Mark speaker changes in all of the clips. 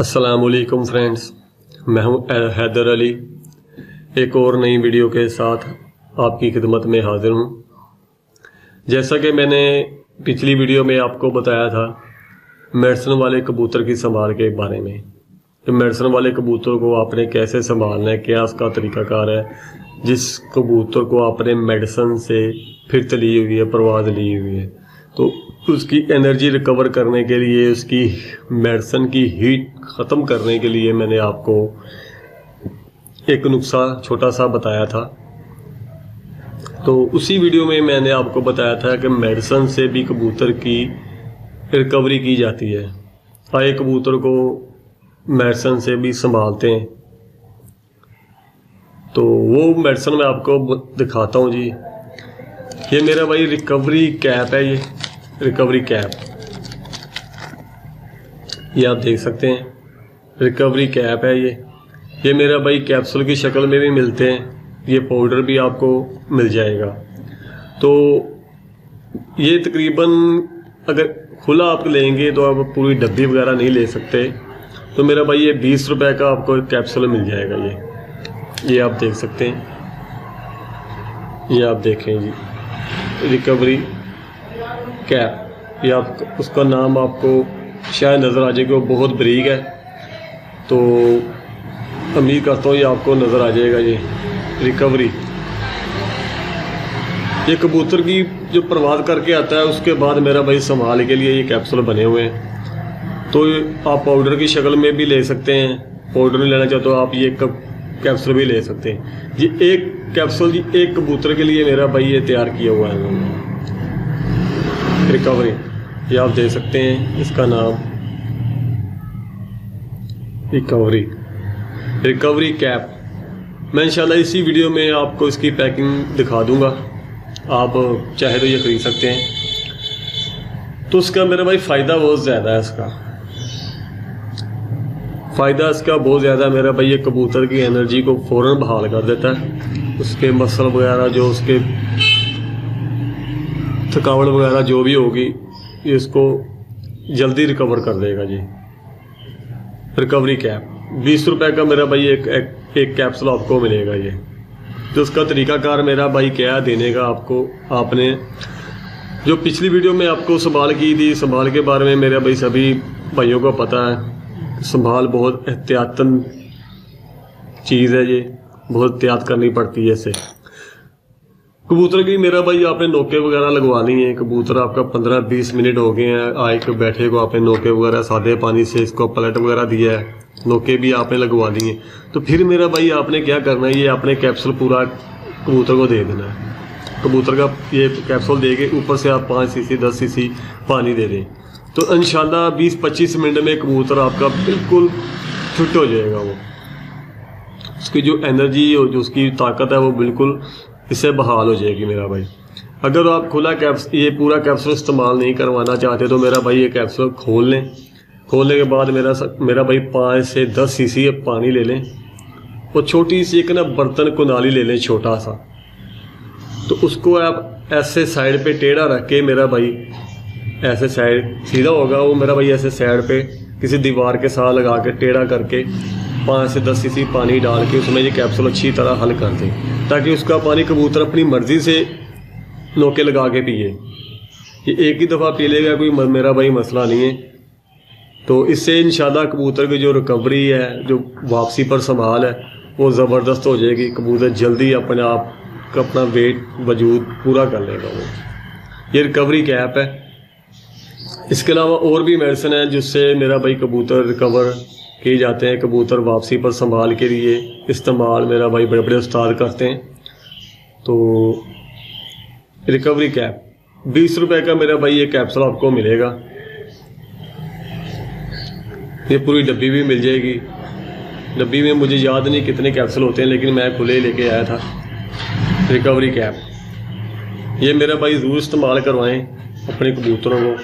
Speaker 1: अस्सलामुअलैकुम फ्रेंड्स, मैं हूं हैदर अली। एक और नई वीडियो के साथ आपकी खिदमत में हाजिर हूं। जैसा कि मैंने पिछली वीडियो में आपको बताया था मेडिसन वाले कबूतर की संभाल के बारे में, कि मेडिसन वाले कबूतर को आपने कैसे संभालना है, क्या उसका तरीक़ाकार है। जिस कबूतर को आपने मेडिसन से फिरत ली हुई है, परवाज़ ली हुई है, तो उसकी एनर्जी रिकवर करने के लिए, उसकी मेडिसन की हीट ख़त्म करने के लिए मैंने आपको एक नुस्खा छोटा सा बताया था। तो उसी वीडियो में मैंने आपको बताया था कि मेडिसन से भी कबूतर की रिकवरी की जाती है। आए कबूतर को मेडिसन से भी संभालते हैं, तो वो मेडिसन मैं आपको दिखाता हूँ जी। ये मेरा भाई रिकवरी कैप है, ये रिकवरी कैप, ये आप देख सकते हैं, रिकवरी कैप है। ये मेरा भाई कैप्सूल की शक्ल में भी मिलते हैं, ये पाउडर भी आपको मिल जाएगा। तो ये तकरीबन अगर खुला आप लेंगे तो आप पूरी डब्बी वगैरह नहीं ले सकते। तो मेरा भाई ये 20 रुपए का आपको कैप्सूल मिल जाएगा। ये आप देख सकते हैं, ये आप देखें जी, रिकवरी कैप। ये आप उसका नाम आपको शायद नज़र आ जाएगा, वो बहुत बारीक है, तो उम्मीद करता हूँ ये आपको नज़र आ जाएगा। ये रिकवरी, ये कबूतर की जो परवाज़ करके आता है उसके बाद मेरा भाई संभाल के लिए ये कैप्सूल बने हुए हैं। तो आप पाउडर की शक्ल में भी ले सकते हैं, पाउडर नहीं लेना चाहते तो आप ये कैप्सूल भी ले सकते हैं जी। एक कैप्सूल जी एक कबूतर के लिए मेरा भाई ये तैयार किया हुआ है रिकवरी। ये आप देख सकते हैं, इसका नाम रिकवरी कैप। मैं इंशाल्लाह इसी वीडियो में आपको इसकी पैकिंग दिखा दूंगा, आप चाहे तो ये खरीद सकते हैं। तो उसका मेरा भाई फ़ायदा बहुत ज़्यादा है, इसका फ़ायदा इसका बहुत ज़्यादा। मेरा भाई ये कबूतर की एनर्जी को फ़ौरन बहाल कर देता है, उसके मसल वगैरह जो उसके थकावट वगैरह जो भी होगी ये इसको जल्दी रिकवर कर देगा जी। रिकवरी कैप 20 रुपए का मेरा भाई एक कैप्सूल आपको मिलेगा। ये तो उसका तरीक़ाकार मेरा भाई क्या देने का आपको, आपने जो पिछली वीडियो में आपको संभाल की थी, संभाल के बारे में मेरे भाई सभी भाइयों को पता है। संभाल बहुत एहतियातन चीज़ है, ये बहुत एहतियात करनी पड़ती है इससे। कबूतर की मेरा भाई आपने नोके वगैरह लगवानी है। कबूतर आपका 15-20 मिनट हो गए हैं आए के बैठे को, आपने नोके वगैरह सादे पानी से इसको पलट वगैरह दिया है, नोके भी आपने लगवा दिए। तो फिर मेरा भाई आपने क्या करना है, ये आपने कैप्सूल पूरा कबूतर को दे देना है। कबूतर का ये कैप्सूल दे के ऊपर से आप 5 सीसी 10 सीसी पानी दे दें, तो इंशाल्लाह 20-25 मिनट में कबूतर आपका बिल्कुल फिट हो जाएगा। वो उसकी जो एनर्जी जो उसकी ताकत है वो बिल्कुल इससे बहाल हो जाएगी मेरा भाई। अगर आप खुला ये पूरा कैप्सूल इस्तेमाल नहीं करवाना चाहते तो मेरा भाई ये कैप्सूल खोल लें। खोलने के बाद मेरा भाई 5 से 10 सीसी पानी ले लें और छोटी सी एक ना बर्तन कुनाली ले लें छोटा सा। तो उसको आप ऐसे साइड पे टेढ़ा रख के, मेरा भाई ऐसे साइड सीधा होगा वो, मेरा भाई ऐसे साइड पे किसी दीवार के साथ लगा के टेढ़ा करके 5 से 10 सीसी पानी डाल के उसमें ये कैप्सूल अच्छी तरह हल कर दें, ताकि उसका पानी कबूतर अपनी मर्ज़ी से नोके लगा के पिए। ये एक ही दफ़ा पी लेगा कोई मेरा भाई मसला नहीं है। तो इससे इंशाल्लाह कबूतर की जो रिकवरी है, जो वापसी पर संभाल है, वो ज़बरदस्त हो जाएगी। कबूतर जल्दी अपने आप का अपना वेट वजूद पूरा कर लेगा वो। ये रिकवरी कैप है। इसके अलावा और भी मेडिसिन है जिससे मेरा भाई कबूतर रिकवर किए जाते हैं। कबूतर वापसी पर संभाल के लिए इस्तेमाल मेरा भाई बड़े बड़े उस्ताद करते हैं। तो रिकवरी कैप 20 रुपए का मेरा भाई ये कैप्सूल आपको मिलेगा। ये पूरी डब्बी भी मिल जाएगी। डब्बी में मुझे याद नहीं कितने कैप्सूल होते हैं, लेकिन मैं खुले लेके आया था। रिकवरी कैप ये मेरा भाई ज़रूर इस्तेमाल करवाएं अपने कबूतरों को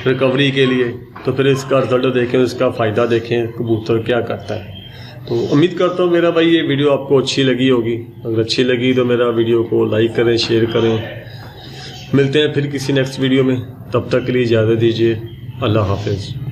Speaker 1: रिकवरी के लिए। तो फिर इसका रिजल्ट देखें, इसका फ़ायदा देखें, कबूतर क्या करता है। तो उम्मीद करता हूँ मेरा भाई ये वीडियो आपको अच्छी लगी होगी। अगर अच्छी लगी तो मेरा वीडियो को लाइक करें, शेयर करें। मिलते हैं फिर किसी नेक्स्ट वीडियो में, तब तक के लिए इजाज़त दीजिए। अल्लाह हाफिज़।